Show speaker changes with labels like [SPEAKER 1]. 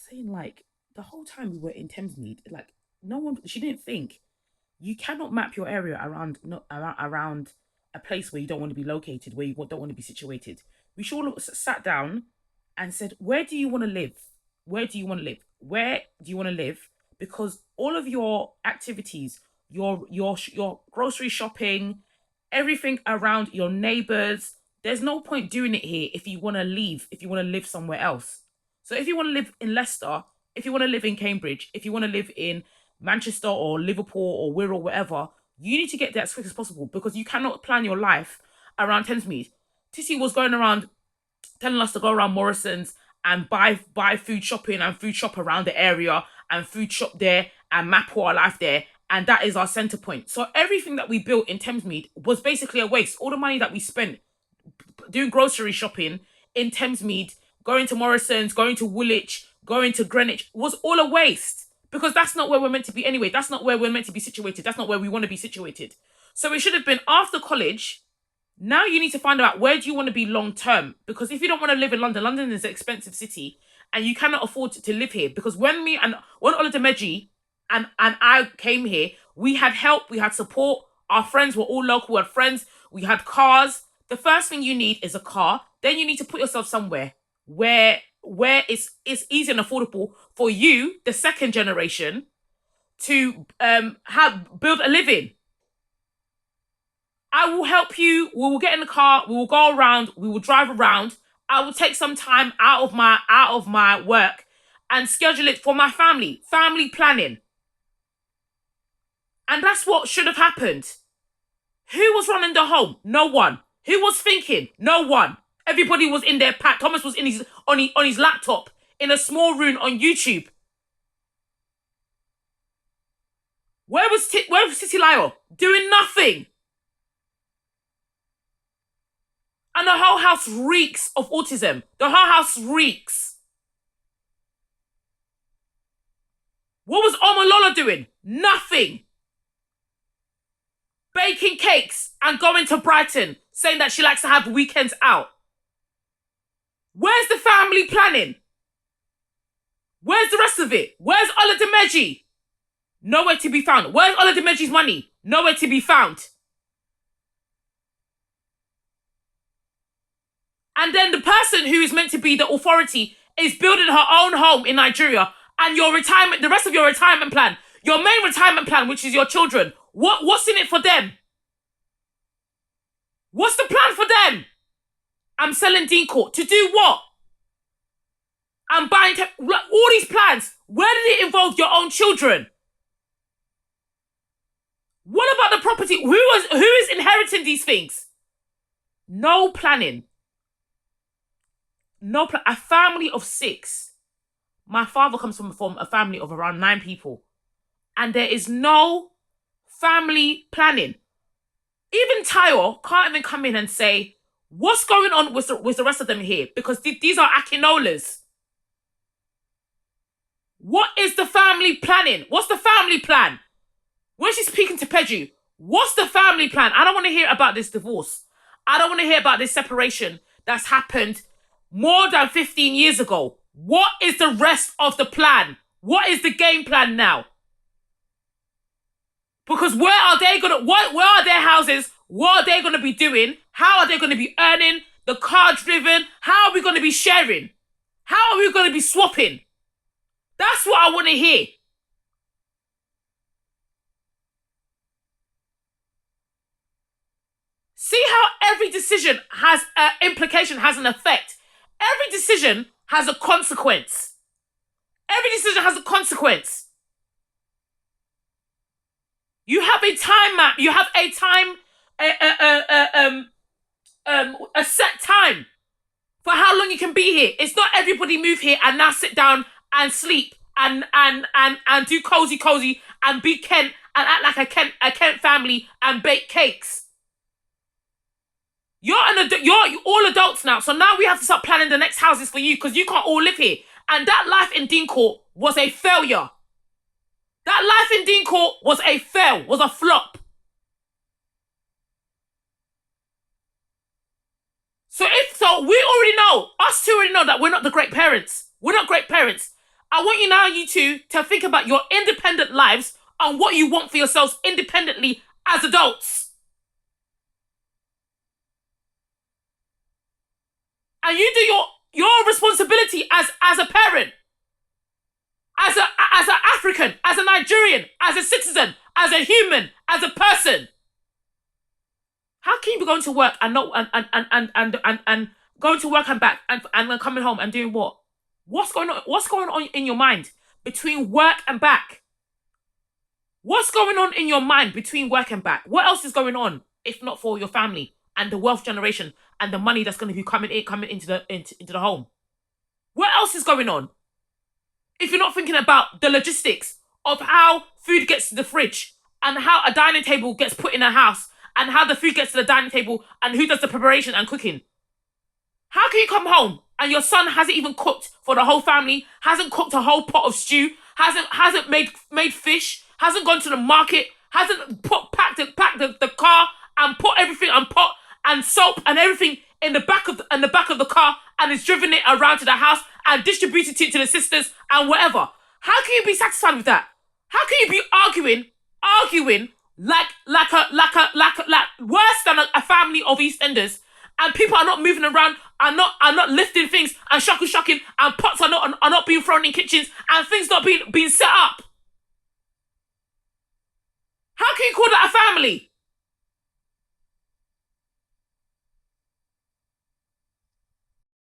[SPEAKER 1] saying like the whole time we were in Thamesmead, like no one, she didn't think you cannot map your area around not around a place where you don't want to be located, where you don't want to be situated. We should all sat down and said, where do you want to live? Where do you want to live? Where do you want to live? Because all of your activities, your grocery shopping, everything around your neighbors, there's no point doing it here if you want to leave, if you want to live somewhere else. So if you want to live in Leicester, if you want to live in Cambridge, if you want to live in Manchester or Liverpool or Wirral, whatever, you need to get there as quick as possible because you cannot plan your life around Thamesmead. Tissy was going around telling us to go around Morrison's and buy food shopping and food shop around the area and food shop there and map our life there. And that is our center point. So everything that we built in Thamesmead was basically a waste. All the money that we spent doing grocery shopping in Thamesmead, going to Morrison's, going to Woolwich, going to Greenwich was all a waste because that's not where we're meant to be anyway. That's not where we're meant to be situated. That's not where we want to be situated. So it should have been after college. Now you need to find out where do you want to be long term, because if you don't want to live in London, London is an expensive city and you cannot afford to live here. Because when Olademeji and I came here, we had help, we had support. Our friends were all local, we had friends, we had cars. The first thing you need is a car. Then you need to put yourself somewhere where it's easy and affordable for you, the second generation, to have build a living. I will help you. We will get in the car. We will go around. We will drive around. I will take some time out of my work and schedule it for my family. Family planning. And that's what should have happened. Who was running the home? No one. Who was thinking? No one. Everybody was in their pack. Thomas was on his laptop in a small room on YouTube. Where was Titi Lyle? Doing nothing. And the whole house reeks of autism. The whole house reeks. What was Omolola doing? Nothing. Baking cakes and going to Brighton, saying that she likes to have weekends out. Where's the family planning? Where's the rest of it? Where's Olademeji? Nowhere to be found. Where's Olademeji's money? Nowhere to be found. And then the person who is meant to be the authority is building her own home in Nigeria, and your retirement, the rest of your retirement plan, your main retirement plan, which is your children, what's in it for them? What's the plan for them? I'm selling Dean Court. To do what? I'm buying all these plans. Where did it involve your own children? What about the property? Who is inheriting these things? No planning. A family of 6. My father comes from a family of around 9 people. And there is no family planning. Even Tayo can't even come in and say, what's going on with the rest of them here? Because these are Akinolas. What is the family planning? What's the family plan? When she's speaking to Peju, what's the family plan? I don't want to hear about this divorce. I don't want to hear about this separation that's happened more than 15 years ago. What is the rest of the plan? What is the game plan now? Because where are their houses? What are they gonna be doing? How are they gonna be earning? The car driven? How are we gonna be sharing? How are we gonna be swapping? That's what I want to hear. See how every decision has an implication, has an effect. Every decision has a consequence. Every decision has a consequence. You have a time map. You have a time, a set time for how long you can be here. It's not everybody move here and now sit down and sleep and do cozy and be Kent and act like a Kent family and bake cakes. You're all adults now, so now we have to start planning the next houses for you because you can't all live here. And that life in Dean Court was a failure. That life in Dean Court was a flop. So we already know, us two already know that we're not the great parents. We're not great parents. I want you now, you two, to think about your independent lives and what you want for yourselves independently as adults. And you do your responsibility as a parent, as an African, as a Nigerian, as a citizen, as a human, as a person. How can you be going to work and not and going to work and back and then coming home and doing what? What's going on? What's going on in your mind between work and back? What's going on in your mind between work and back? What else is going on if not for your family and the wealth generation and the money that's going to be coming into the home? What else is going on? If you're not thinking about the logistics of how food gets to the fridge and how a dining table gets put in a house and how the food gets to the dining table and who does the preparation and cooking. How can you come home and your son hasn't even cooked for the whole family, hasn't cooked a whole pot of stew, hasn't made fish, hasn't gone to the market, hasn't packed the car and put everything and pot and soap and everything in the back of the car and has driven it around to the house and distributed it to the sisters and whatever. How can you be satisfied with that? How can you be arguing like worse than a family of EastEnders, and people are not moving around, are not lifting things and shocking, and pots are not being thrown in kitchens and things not being set up? How can you call that a family?